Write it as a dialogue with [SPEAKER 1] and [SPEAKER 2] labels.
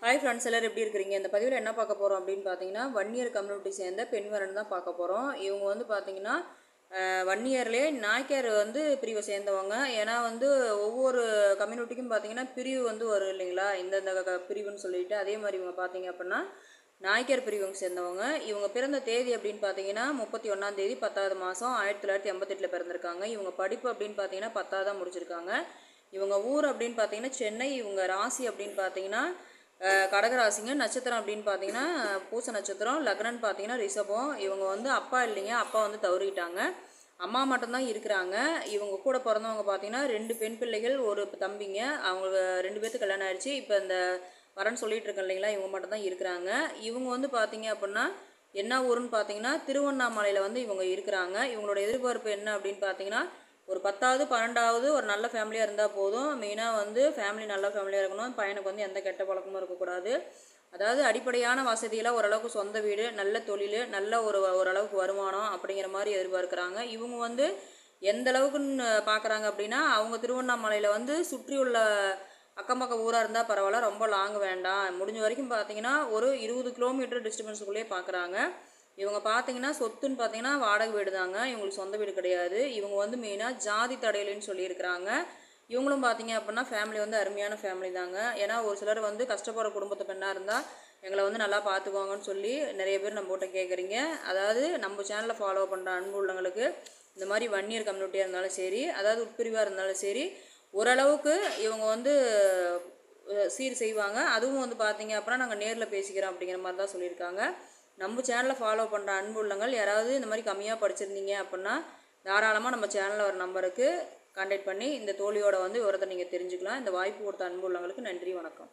[SPEAKER 1] Hi friends, எல்லோரும் எப்படி இருக்கிறீங்க? இந்த பதிவில் என்ன பார்க்க போகிறோம் அப்படின்னு பார்த்தீங்கன்னா, வன்னியர் கம்யூனிட்டி சேர்ந்த பெண் வரன் தான் பார்க்க போகிறோம். இவங்க வந்து பார்த்தீங்கன்னா வன்னியர்லேயே நாய்க்கர் வந்து பிரிவை சேர்ந்தவங்க. ஏன்னா வந்து ஒவ்வொரு கம்யூனிட்டிக்கும் பார்த்தீங்கன்னா பிரிவு வந்து வரும் இல்லைங்களா, இந்தந்த பிரிவுன்னு சொல்லிட்டு. அதே மாதிரி இவங்க பார்த்தீங்க அப்படின்னா நாய்க்கர் பிரிவுக்கு சேர்ந்தவங்க. இவங்க பிறந்த தேதி அப்படின்னு பார்த்தீங்கன்னா 31 10வது மாதம் 1988 பிறந்திருக்காங்க. இவங்க படிப்பு அப்படின்னு பார்த்தீங்கன்னா 10வது தான் முடிச்சிருக்காங்க. இவங்க ஊர் அப்படின்னு பார்த்தீங்கன்னா சென்னை. இவங்க ராசி அப்படின்னு பார்த்தீங்கன்னா கடகராசிங்க. நட்சத்திரம் அப்படின்னு பார்த்தீங்கன்னா பூச நட்சத்திரம். லக்னன்னு பார்த்தீங்கன்னா ரிஷபம். இவங்க வந்து அப்பா இல்லைங்க, அப்பா வந்து தவறிட்டாங்க. அம்மா மட்டும்தான் இருக்கிறாங்க. இவங்க கூட பிறந்தவங்க பார்த்தீங்கன்னா 2 பெண் பிள்ளைகள், ஒரு தம்பிங்க. அவங்க 2 பேர்த்துக்கு கல்யாணம் ஆயிடுச்சு. இப்போ இந்த வரன்னு சொல்லிட்டு இருக்கேன் இல்லைங்களா, இவங்க மட்டும்தான் இருக்கிறாங்க. இவங்க வந்து பார்த்தீங்க அப்படின்னா என்ன ஊருன்னு பார்த்தீங்கன்னா திருவண்ணாமலையில் வந்து இவங்க இருக்கிறாங்க. இவங்களோட எதிர்பார்ப்பு என்ன அப்படின்னு பார்த்தீங்கன்னா ஒரு 10வது 12வது ஒரு நல்ல ஃபேமிலியாக இருந்தால் போதும். மெயினாக வந்து ஃபேமிலி நல்ல ஃபேமிலியாக இருக்கணும். பையனுக்கு வந்து எந்த கெட்ட பழக்கமும் இருக்கக்கூடாது. அதாவது அடிப்படையான வசதியெல்லாம் ஓரளவுக்கு சொந்த வீடு, நல்ல தொழில், நல்ல ஓரளவுக்கு வருமானம் அப்படிங்கிற மாதிரி எதிர்பார்க்குறாங்க. இவங்க வந்து எந்த அளவுக்குன்னு பார்க்குறாங்க அப்படின்னா, அவங்க திருவண்ணாமலையில் வந்து சுற்றியுள்ள அக்கம் பக்கம் ஊராக இருந்தால் பரவாயில்ல, ரொம்ப லாங் வேண்டாம். முடிஞ்ச வரைக்கும் பார்த்தீங்கன்னா ஒரு 20 கிலோமீட்டர் டிஸ்டன்ஸுக்குள்ளேயே பார்க்குறாங்க. இவங்க பார்த்தீங்கன்னா சொத்துன்னு பார்த்தீங்கன்னா வாடகை வீடு தாங்க. இவங்களுக்கு சொந்த வீடு கிடையாது. இவங்க வந்து மெயினாக ஜாதி தடையிலன்னு சொல்லியிருக்கிறாங்க. இவங்களும் பார்த்தீங்க அப்படின்னா ஃபேமிலி வந்து அருமையான ஃபேமிலி தாங்க. ஏன்னா ஒரு சிலர் வந்து கஷ்டப்படுற குடும்பத்து பெண்ணாக இருந்தால் எங்களை வந்து நல்லா பார்த்துக்குவாங்கன்னு சொல்லி நிறைய பேர் நம்மகிட்ட கேட்குறீங்க. அதாவது நம்ம சேனலில் ஃபாலோ பண்ணுற அன்பு உள்ளவங்களுக்கு இந்த மாதிரி வன்னியர் கம்யூனிட்டியாக இருந்தாலும் சரி, அதாவது உட்பிரிவாக இருந்தாலும் சரி, ஓரளவுக்கு இவங்க வந்து சீர் செய்வாங்க. அதுவும் வந்து பார்த்தீங்க அப்படின்னா நாங்கள் நேரில் பேசிக்கிறோம் அப்படிங்கிற மாதிரி தான் சொல்லியிருக்காங்க. நம்ம சேனலில் ஃபாலோ பண்ணுற அன்பு உள்ளங்கள் யாராவது இந்த மாதிரி கம்மியாக படிச்சிருந்தீங்க அப்படின்னா தாராளமாக நம்ம சேனலில் ஒரு நம்பருக்கு கான்டாக்ட் பண்ணி இந்த தோழியோட வந்து விவரத்தை நீங்கள் தெரிஞ்சுக்கலாம். இந்த வாய்ப்பு கொடுத்த அன்பு உள்ளவங்களுக்கு நன்றி, வணக்கம்.